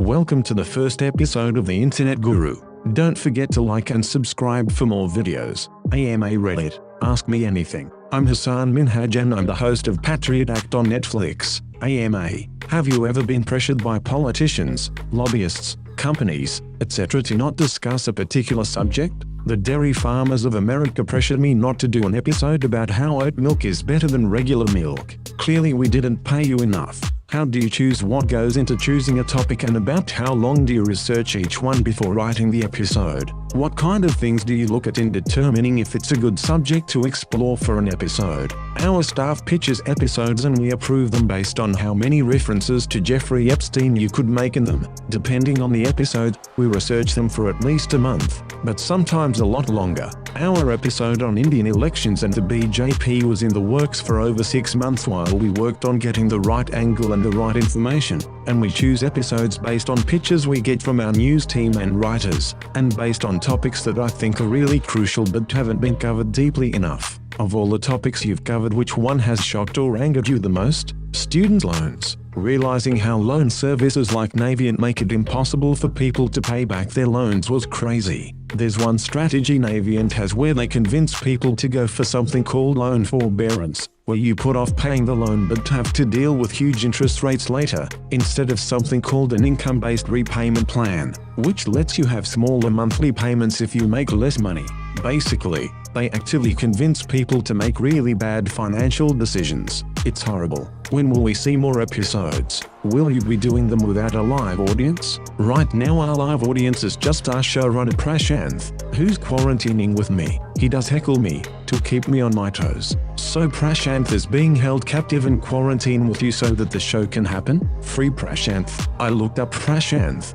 Welcome to the first episode of the Internet Guru. Don't forget to like and subscribe for more videos. AMA Reddit, Ask Me Anything. I'm Hasan Minhaj and I'm the host of Patriot Act on Netflix. AMA, have you ever been pressured by politicians, lobbyists, companies, etc. to not discuss a particular subject? The dairy farmers of America pressured me not to do an episode about how oat milk is better than regular milk. Clearly we didn't pay you enough. How do you choose what goes into choosing a topic, and about how long do you research each one before writing the episode? What kind of things do you look at in determining if it's a good subject to explore for an episode? Our staff pitches episodes and we approve them based on how many references to Jeffrey Epstein you could make in them. Depending on the episode, we research them for at least a month, but sometimes a lot longer. Our episode on Indian elections and the BJP was in the works for over 6 months while we worked on getting the right angle and the right information. And we choose episodes based on pitches we get from our news team and writers, and based on topics that I think are really crucial but haven't been covered deeply enough. Of all the topics you've covered, which one has shocked or angered you the most? Student loans. Realizing how loan services like Navient make it impossible for people to pay back their loans was crazy. There's one strategy Navient has where they convince people to go for something called loan forbearance, where you put off paying the loan but have to deal with huge interest rates later, instead of something called an income-based repayment plan, which lets you have smaller monthly payments if you make less money. Basically, they actively convince people to make really bad financial decisions. It's horrible. When will we see more episodes? Will you be doing them without a live audience? Right now our live audience is just our showrunner Prashanth, who's quarantining with me. He does heckle me to keep me on my toes. So Prashanth is being held captive in quarantine with you so that the show can happen? Free Prashanth. I looked up Prashanth,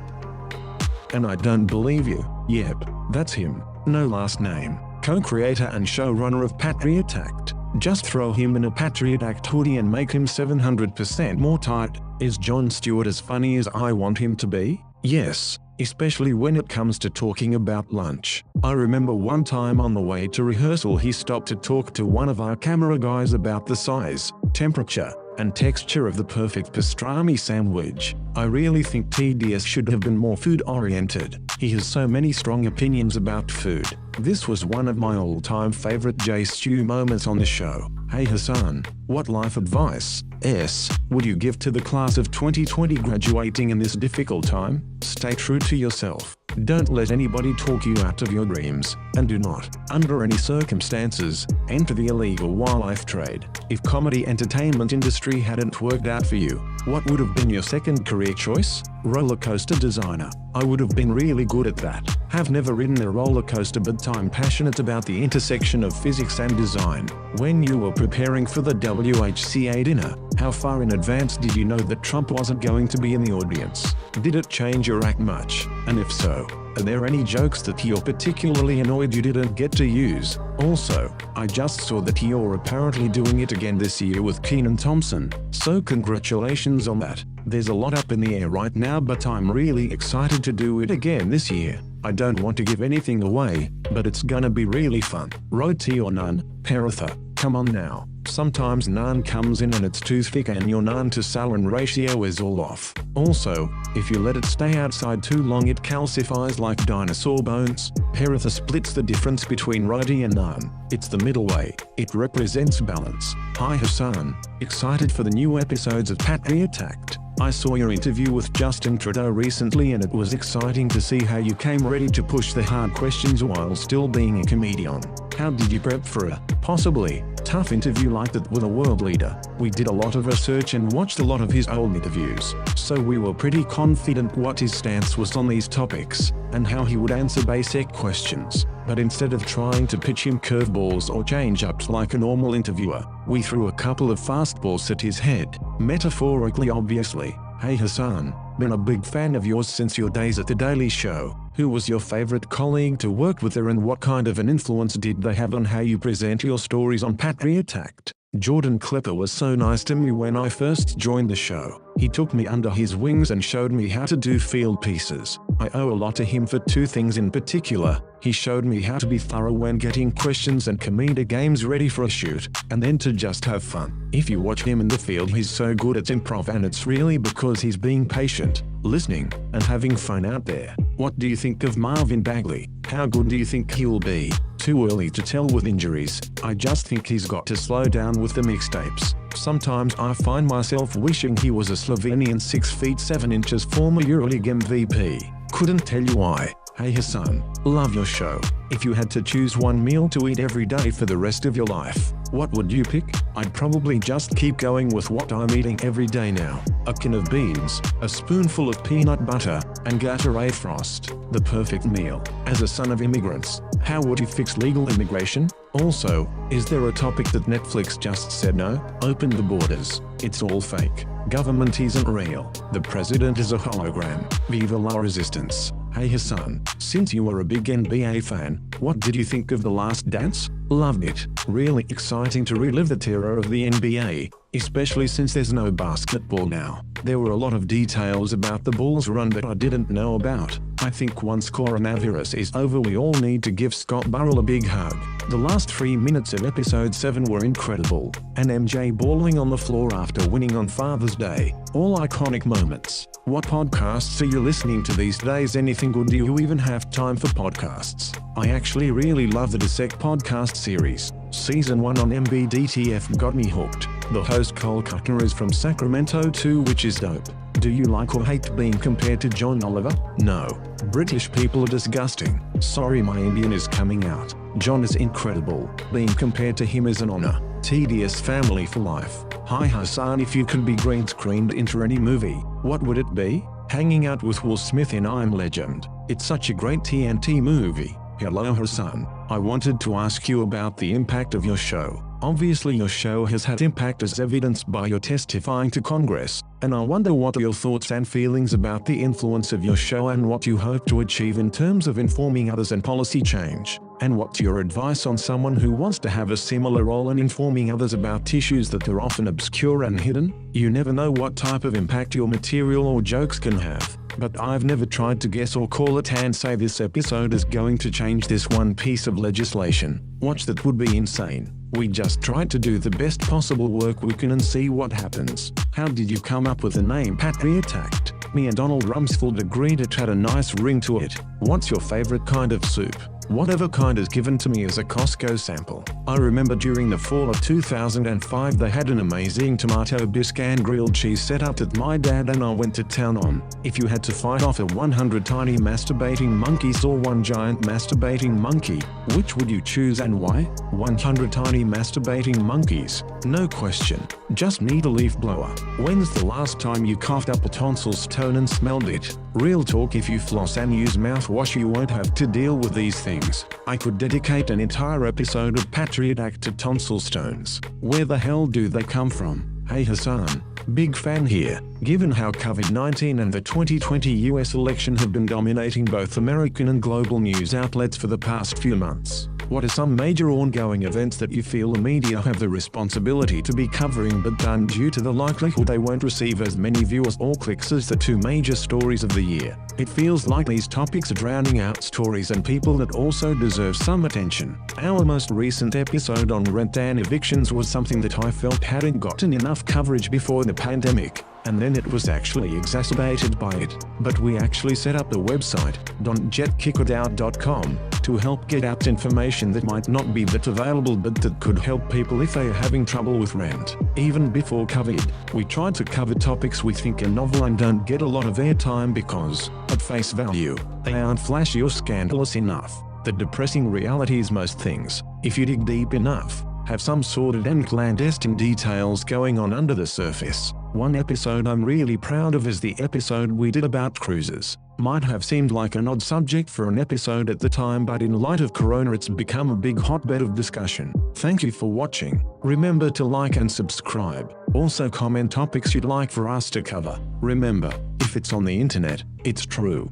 and I don't believe you. Yep, that's him. No last name. Co-creator and showrunner of Patriot Act. Just throw him in a Patriot Act hoodie and make him 700% more tight. Is Jon Stewart as funny as I want him to be? Yes, especially when it comes to talking about lunch. I remember one time on the way to rehearsal he stopped to talk to one of our camera guys about the size, temperature, and texture of the perfect pastrami sandwich. I really think TDS should have been more food-oriented. He has so many strong opinions about food. This was one of my all-time favorite J Stew moments on the show. Hey Hasan, what life advice would you give to the class of 2020 graduating in this difficult time? Stay true to yourself. Don't let anybody talk you out of your dreams, and do not, under any circumstances, enter the illegal wildlife trade. If comedy entertainment industry hadn't worked out for you, what would have been your second career choice? Roller coaster designer. I would have been really good at that. Have never ridden a roller coaster but I'm passionate about the intersection of physics and design. When you were preparing for the WHCA dinner, how far in advance did you know that Trump wasn't going to be in the audience? Did it change your act much? And if so, are there any jokes that you're particularly annoyed you didn't get to use? Also, I just saw that you're apparently doing it again this year with Kenan Thompson, so congratulations on that. There's a lot up in the air right now but I'm really excited to do it again this year. I don't want to give anything away, but it's gonna be really fun. Roti or naan, Paratha, come on now. Sometimes naan comes in and it's too thick and your naan to salan ratio is all off. Also, if you let it stay outside too long it calcifies like dinosaur bones. Paratha splits the difference between roti and naan. It's the middle way. It represents balance. Hi Hasan, excited for the new episodes of Patriot Act. I saw your interview with Justin Trudeau recently and it was exciting to see how you came ready to push the hard questions while still being a comedian. How did you prep for a, possibly, tough interview like that with a world leader? We did a lot of research and watched a lot of his old interviews, so we were pretty confident what his stance was on these topics, and how he would answer basic questions. But instead of trying to pitch him curveballs or change-ups like a normal interviewer, we threw a couple of fastballs at his head, metaphorically obviously. Hey Hasan, been a big fan of yours since your days at The Daily Show. Who was your favorite colleague to work with there and what kind of an influence did they have on how you present your stories on Patriot Act? Jordan Klepper was so nice to me when I first joined the show. He took me under his wings and showed me how to do field pieces. I owe a lot to him for two things in particular. He showed me how to be thorough when getting questions and comedic games ready for a shoot, and then to just have fun. If you watch him in the field, he's so good at improv, and it's really because he's being patient, listening, and having fun out there. What do you think of Marvin Bagley? How good do you think he'll be? Too early to tell with injuries. I just think he's got to slow down with the mixtapes. Sometimes I find myself wishing he was a Slovenian 6 feet 7 inches former EuroLeague MVP. Couldn't tell you why. Hey Hasan, love your show. If you had to choose one meal to eat every day for the rest of your life, what would you pick? I'd probably just keep going with what I'm eating every day now. A can of beans, a spoonful of peanut butter, and Gatorade Frost. The perfect meal. As a son of immigrants, how would you fix legal immigration? Also, is there a topic that Netflix just said no? Open the borders. It's all fake. Government isn't real. The president is a hologram. Viva la resistance. Hey Hasan, since you were a big NBA fan, what did you think of The Last Dance? Loved it. Really exciting to relive the terror of the NBA, especially since there's no basketball now. There were a lot of details about the Bulls' run that I didn't know about. I think once coronavirus is over, we all need to give Scott Burrell a big hug. The last 3 minutes of episode 7 were incredible, and MJ bawling on the floor after winning on Father's Day. All iconic moments. What podcasts are you listening to these days? Anything good? Do you even have time for podcasts? I actually really love the Dissect podcast series. Season 1 on MBDTF got me hooked. The host Cole Cuttner is from Sacramento too, which is dope. Do you like or hate being compared to John Oliver? No. British people are disgusting. Sorry, my Indian is coming out. John is incredible. Being compared to him is an honor. Tedious family for life. Hi Hasan, if you could be green screened into any movie, what would it be? Hanging out with Will Smith in I'm Legend. It's such a great TNT movie. Hello Hasan, I wanted to ask you about the impact of your show. Obviously your show has had impact as evidenced by your testifying to Congress, and I wonder what are your thoughts and feelings about the influence of your show and what you hope to achieve in terms of informing others and policy change. And what's your advice on someone who wants to have a similar role in informing others about issues that are often obscure and hidden? You never know what type of impact your material or jokes can have. But I've never tried to guess or call it and say this episode is going to change this one piece of legislation. Watch, that would be insane. We just tried to do the best possible work we can and see what happens. How did you come up with the name Patriot Act? Me and Donald Rumsfeld agreed it had a nice ring to it. What's your favorite kind of soup? Whatever kind is given to me as a Costco sample. I remember during the fall of 2005 they had an amazing tomato bisque and grilled cheese set up that my dad and I went to town on. If you had to fight off 100 tiny masturbating monkeys or one giant masturbating monkey, which would you choose and why? 100 tiny masturbating monkeys. No question. Just need a leaf blower. When's the last time you coughed up a tonsil stone and smelled it? Real talk, if you floss and use mouthwash you won't have to deal with these things. I could dedicate an entire episode of Patriot Act to tonsil stones. Where the hell do they come from? Hey Hasan, big fan here. Given how COVID-19 and the 2020 US election have been dominating both American and global news outlets for the past few months, what are some major ongoing events that you feel the media have the responsibility to be covering but don't, due to the likelihood they won't receive as many viewers or clicks as the two major stories of the year? It feels like these topics are drowning out stories and people that also deserve some attention. Our most recent episode on rent and evictions was something that I felt hadn't gotten enough coverage before the pandemic, and then it was actually exacerbated by it. But we actually set up the website, don'tgetkickedout.com, to help get out information that might not be that available but that could help people if they are having trouble with rent. Even before COVID, we tried to cover topics we think are novel and don't get a lot of airtime because, at face value, they aren't flashy or scandalous enough. The depressing reality is most things, if you dig deep enough, have some sordid and clandestine details going on under the surface. One episode I'm really proud of is the episode we did about cruises. Might have seemed like an odd subject for an episode at the time, but in light of Corona it's become a big hotbed of discussion. Thank you for watching. Remember to like and subscribe. Also comment topics you'd like for us to cover. Remember, if it's on the internet, it's true.